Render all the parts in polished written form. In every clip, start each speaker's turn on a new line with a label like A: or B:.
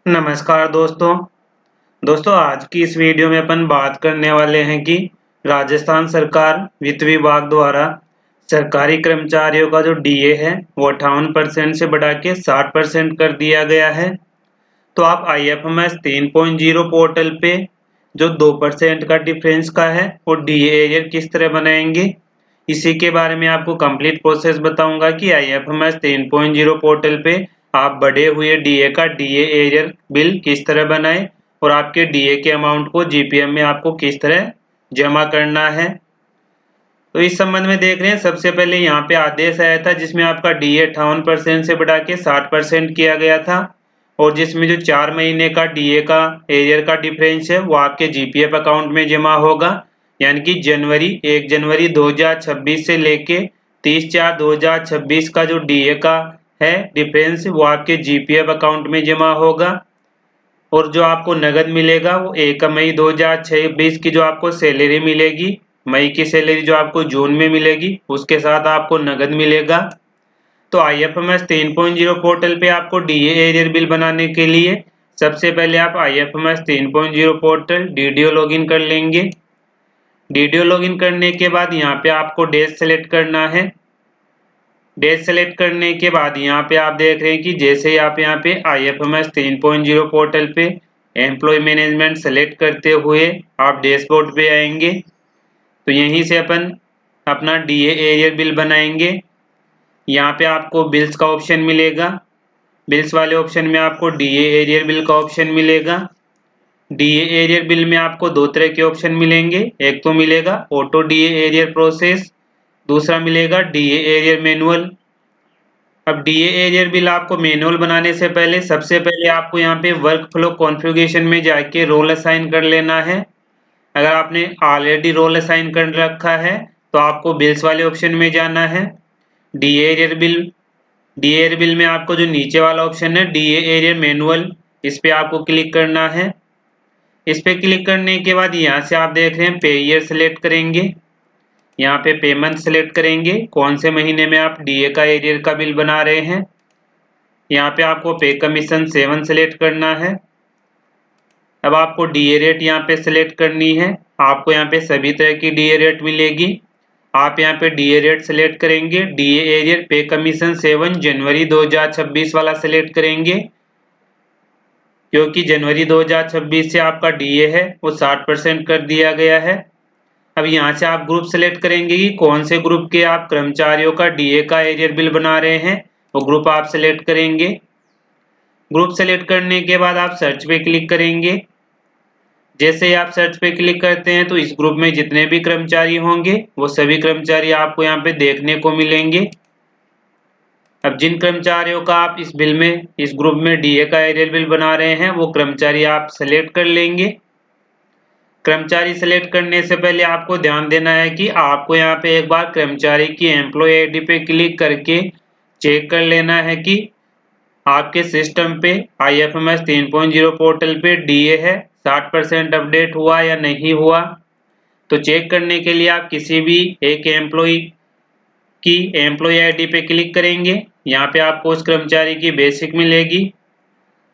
A: नमस्कार दोस्तों आज की इस वीडियो में अपन बात करने वाले हैं कि राजस्थान सरकार वित्त विभाग द्वारा सरकारी कर्मचारियों का जो डीए है वो 58% से बढ़ा के 60% कर दिया गया है। तो आप IFMS 3.0 पोर्टल पे जो 2% का डिफरेंस का है वो डीए एरियर किस तरह बनाएंगे, इसी के बारे में आपको कंप्लीट प्रोसेस बताऊंगा कि IFMS 3.0 पोर्टल पे आप बढ़े हुए डीए का डीए एरियर बिल किस तरह बनाएं और आपके डीए के अमाउंट को जीपीएम में आपको किस तरह जमा करना है। तो इस संबंध में देख रहे हैं, सबसे पहले यहाँ पे आदेश आया था जिसमें आपका डीए 58% से बढ़ा के 60% किया गया था और जिसमें जो 4 महीने का डीए का एरियर का डिफरेंस है वो आपके जीपीएफ अकाउंट में जमा होगा, यानी कि 1 जनवरी 2026 से लेके 30/4/2026 का जो डीए का है डिफरेंस वो आपके जीपीएफ अकाउंट में जमा होगा। और जो आपको नगद मिलेगा वो 1 मई 2026 की जो आपको सैलरी मिलेगी, मई की सैलरी जो आपको जून में मिलेगी उसके साथ आपको नगद मिलेगा। तो IFMS 3.0 पोर्टल पे आपको डीए एरियर बिल बनाने के लिए सबसे पहले आप IFMS 3.0 पोर्टल डीडीओ लॉगिन कर लेंगे। डीडीओ लॉगिन करने के बाद यहाँ पे आपको डेज सेलेक्ट करना है। डेज सेलेक्ट करने के बाद यहाँ पे आप देख रहे हैं कि जैसे ही आप यहाँ पे IFMS 3.0 पोर्टल पे एम्प्लॉय मैनेजमेंट सेलेक्ट करते हुए आप डैशबोर्ड पे आएंगे तो यहीं से अपन अपना डीए एरियर बिल बनाएंगे। यहाँ पे आपको बिल्स का ऑप्शन मिलेगा, बिल्स वाले ऑप्शन में आपको डीए एरियर बिल का ऑप्शन मिलेगा। डीए एरियर बिल में आपको दो तरह के ऑप्शन मिलेंगे, एक तो मिलेगा ऑटो डीए एरियर प्रोसेस, दूसरा मिलेगा डीए एरियर मैनुअल। अब डीए एरियर बिल आपको मैनुअल बनाने से पहले सबसे पहले आपको यहाँ पे वर्क फ्लो कॉन्फ़िगरेशन में जाके रोल असाइन कर लेना है। अगर आपने ऑलरेडी रोल असाइन कर रखा है तो आपको बिल्स वाले ऑप्शन में जाना है। डीए एरियर बिल में आपको जो नीचे वाला ऑप्शन है डीए एरियर मैनुअल, इस पे आपको क्लिक करना है। इस पे क्लिक करने के बाद यहाँ से आप देख रहे हैं पे ईयर सेलेक्ट करेंगे, यहाँ पे पेमेंट सेलेक्ट करेंगे कौन से महीने में आप डीए का एरियर का बिल बना रहे हैं। यहाँ पे आपको पे कमीशन 7 सेलेक्ट करना है। अब आपको डीए रेट यहाँ पे सेलेक्ट करनी है, आपको यहाँ पे सभी तरह की डीए रेट मिलेगी। आप यहाँ पे डीए रेट सेलेक्ट करेंगे, डीए एरियर पे कमीशन 7 जनवरी 2026 वाला सेलेक्ट करेंगे क्योंकि जनवरी 2026 से आपका डीए है वो 60% कर दिया गया है। अब यहाँ से आप ग्रुप सेलेक्ट करेंगे कि कौन से ग्रुप के आप कर्मचारियों का डीए का एरियर बिल बना रहे हैं, वो ग्रुप आप सेलेक्ट करेंगे। ग्रुप सेलेक्ट करने के बाद आप सर्च पे क्लिक करेंगे। जैसे ही आप सर्च पे क्लिक करते हैं तो इस ग्रुप में जितने भी कर्मचारी होंगे वो सभी कर्मचारी आपको यहाँ पे देखने को मिलेंगे। अब जिन कर्मचारियों का आप इस ग्रुप में डीए का एरियर बिल बना रहे हैं वो कर्मचारी आप सेलेक्ट कर लेंगे। कर्मचारी सेलेक्ट करने से पहले आपको ध्यान देना है कि आपको यहाँ पे एक बार कर्मचारी की एम्प्लॉय आईडी पे क्लिक करके चेक कर लेना है कि आपके सिस्टम पे IFMS 3.0 पोर्टल पे डीए है 60% अपडेट हुआ या नहीं हुआ। तो चेक करने के लिए आप किसी भी एक एम्प्लॉय की एम्प्लॉय आईडी पे क्लिक करेंगे, यहाँ पे आपको उस कर्मचारी की बेसिक मिलेगी।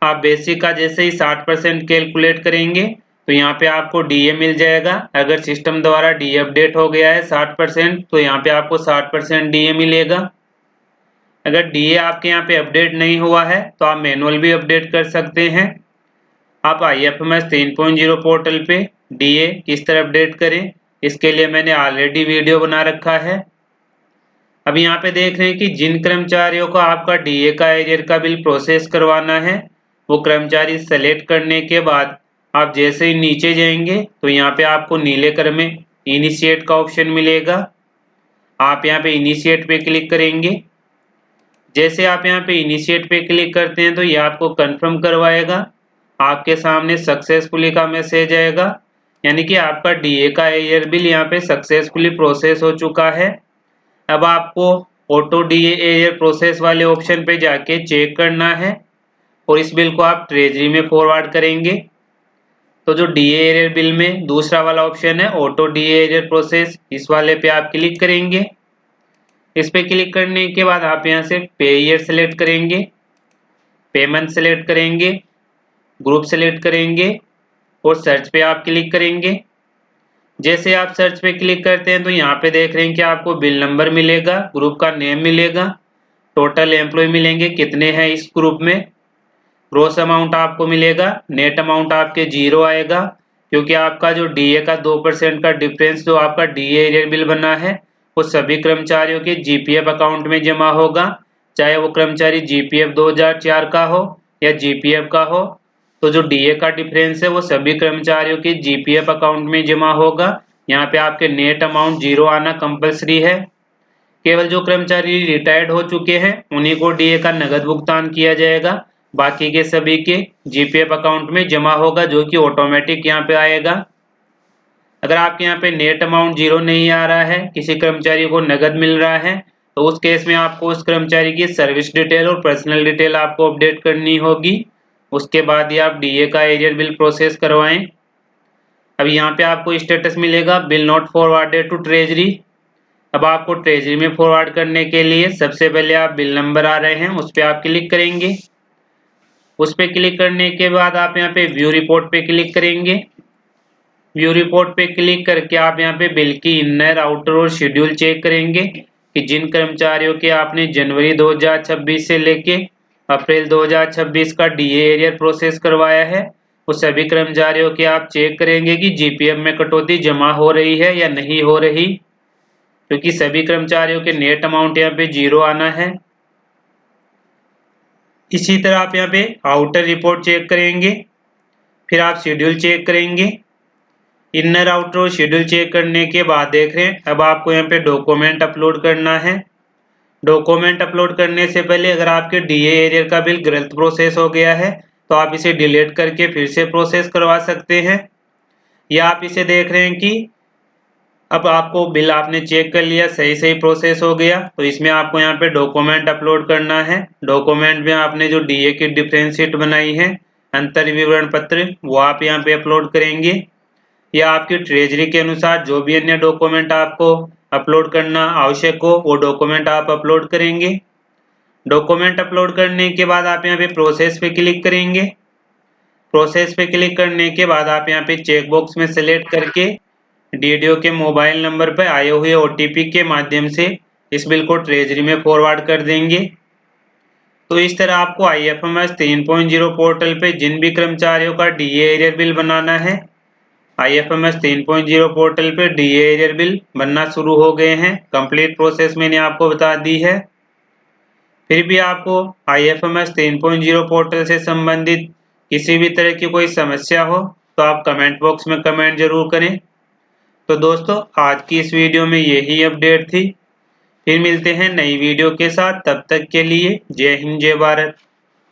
A: आप बेसिक का जैसे ही 60% कैलकुलेट करेंगे तो यहाँ पे आपको डीए मिल जाएगा। अगर सिस्टम द्वारा डीए अपडेट हो गया है 60% तो यहाँ पे आपको 60% डीए मिलेगा। अगर डीए आपके यहाँ पे अपडेट नहीं हुआ है तो आप मैनुअल भी अपडेट कर सकते हैं। आप IFMS 3.0 पोर्टल पे डीए किस तरह अपडेट करें इसके लिए मैंने ऑलरेडी वीडियो बना रखा है। अब यहाँ पे देख रहे हैं कि जिन कर्मचारियों को आपका डीए का एरियर का बिल प्रोसेस करवाना है वो कर्मचारी सेलेक्ट करने के बाद आप जैसे ही नीचे जाएंगे तो यहाँ पे आपको नीले कलर में इनिशिएट का ऑप्शन मिलेगा। आप यहाँ पे इनिशिएट पे क्लिक करेंगे। जैसे आप यहाँ पे इनिशिएट पे क्लिक करते हैं तो ये आपको कंफर्म करवाएगा, आपके सामने सक्सेसफुली का मैसेज आएगा, यानी कि आपका डीए का एरियर बिल यहाँ पे सक्सेसफुली प्रोसेस हो चुका है। अब आपको ऑटो डीए एरियर प्रोसेस वाले ऑप्शन पे जाके चेक करना है और इस बिल को आप ट्रेजरी में फॉरवर्ड करेंगे। तो जो डीए एरियर बिल में दूसरा वाला ऑप्शन है ऑटो डीए एरियर प्रोसेस, इस वाले पे आप क्लिक करेंगे। इस पे क्लिक करने के बाद आप यहाँ से पे ईयर सेलेक्ट करेंगे, पेमेंट सेलेक्ट करेंगे। ग्रुप सेलेक्ट करेंगे और सर्च पे आप क्लिक करेंगे। जैसे आप सर्च पे क्लिक करते हैं तो यहाँ पे देख रहे हैं कि आपको बिल नंबर मिलेगा, ग्रुप का नेम मिलेगा, टोटल एम्प्लॉय मिलेंगे कितने हैं इस ग्रुप में, ग्रॉस अमाउंट आपको मिलेगा, नेट अमाउंट आपके 0 आएगा क्योंकि आपका जो डीए का 2% का डिफरेंस जो आपका डीए एरियर बिल बना है वो सभी कर्मचारियों के जीपीएफ अकाउंट में जमा होगा, चाहे वो कर्मचारी जीपीएफ 2004 का हो या जीपीएफ का हो। तो जो डीए का डिफरेंस है वो सभी कर्मचारियों के जीपीएफ अकाउंट में जमा होगा। यहाँ पे आपके नेट अमाउंट 0 आना कंपलसरी है। केवल जो कर्मचारी रिटायर्ड हो चुके हैं उन्हीं को डीए का नगद भुगतान किया जाएगा, बाकी के सभी के जीपीएफ अकाउंट में जमा होगा जो कि ऑटोमेटिक यहाँ पे आएगा। अगर आपके यहाँ पे नेट अमाउंट 0 नहीं आ रहा है, किसी कर्मचारी को नगद मिल रहा है, तो उस केस में आपको उस कर्मचारी की सर्विस डिटेल और पर्सनल डिटेल आपको अपडेट करनी होगी। उसके बाद ही आप डीए का एरियर बिल प्रोसेस करवाएं। अब यहाँ पे आपको स्टेटस मिलेगा bill not forwarded to treasury. अब आपको ट्रेजरी में फॉरवर्ड करने के लिए सबसे पहले आप बिल नंबर आ रहे हैं उस पर आप क्लिक करेंगे। उस पर क्लिक करने के बाद आप यहाँ पे व्यू रिपोर्ट पे क्लिक करेंगे। व्यू रिपोर्ट पे क्लिक करके आप यहाँ पे बिल की इनर, आउटर और शेड्यूल चेक करेंगे कि जिन कर्मचारियों के आपने जनवरी 2026 से लेके अप्रैल 2026 का डीए एरियर प्रोसेस करवाया है वो सभी कर्मचारियों के आप चेक करेंगे कि जीपीएफ में कटौती जमा हो रही है या नहीं हो रही, क्योंकि सभी कर्मचारियों के नेट अमाउंट यहाँ पे 0 आना है। इसी तरह आप यहाँ पे आउटर रिपोर्ट चेक करेंगे, फिर आप शेड्यूल चेक करेंगे। इनर, आउटर और शेड्यूल चेक करने के बाद देख रहे हैं अब आपको यहाँ पे डॉक्यूमेंट अपलोड करना है। डॉक्यूमेंट अपलोड करने से पहले अगर आपके डीए एरियर का बिल गलत प्रोसेस हो गया है तो आप इसे डिलीट करके फिर से प्रोसेस करवा सकते हैं, या आप इसे देख रहे हैं कि अब आपको बिल आपने चेक कर लिया सही प्रोसेस हो गया, तो इसमें आपको यहाँ पे डॉक्यूमेंट अपलोड करना है। डॉक्यूमेंट में आपने जो डीए की डिफरेंस शीट बनाई है, अंतर विवरण पत्र, वो आप यहाँ पे अपलोड करेंगे, या आपकी ट्रेजरी के अनुसार जो भी अन्य डॉक्यूमेंट आपको अपलोड करना आवश्यक हो वो डॉक्यूमेंट आप अपलोड करेंगे। डॉक्यूमेंट अपलोड करने के बाद आप यहाँ पे प्रोसेस पे क्लिक करेंगे। प्रोसेस पे क्लिक करने के बाद आप यहाँ पे चेक बॉक्स में सेलेक्ट करके डीडीओ के मोबाइल नंबर पर आए हुए ओटीपी के माध्यम से इस बिल को ट्रेजरी में फॉरवर्ड कर देंगे। तो इस तरह आपको आईएफएमएस 3.0 पोर्टल पे जिन भी कर्मचारियों का डीए एरियर बिल बनाना है, आईएफएमएस 3.0 पोर्टल पे डीए एरियर बिल बनना शुरू हो गए हैं। कंप्लीट प्रोसेस मैंने आपको बता दी है। फिर भी आपको आईएफएमएस 3.0 पोर्टल से संबंधित किसी भी तरह की कोई समस्या हो तो आप कमेंट बॉक्स में कमेंट जरूर करें। तो दोस्तों आज की इस वीडियो में यही अपडेट थी। फिर मिलते हैं नई वीडियो के साथ, तब तक के लिए जय हिंद जय भारत।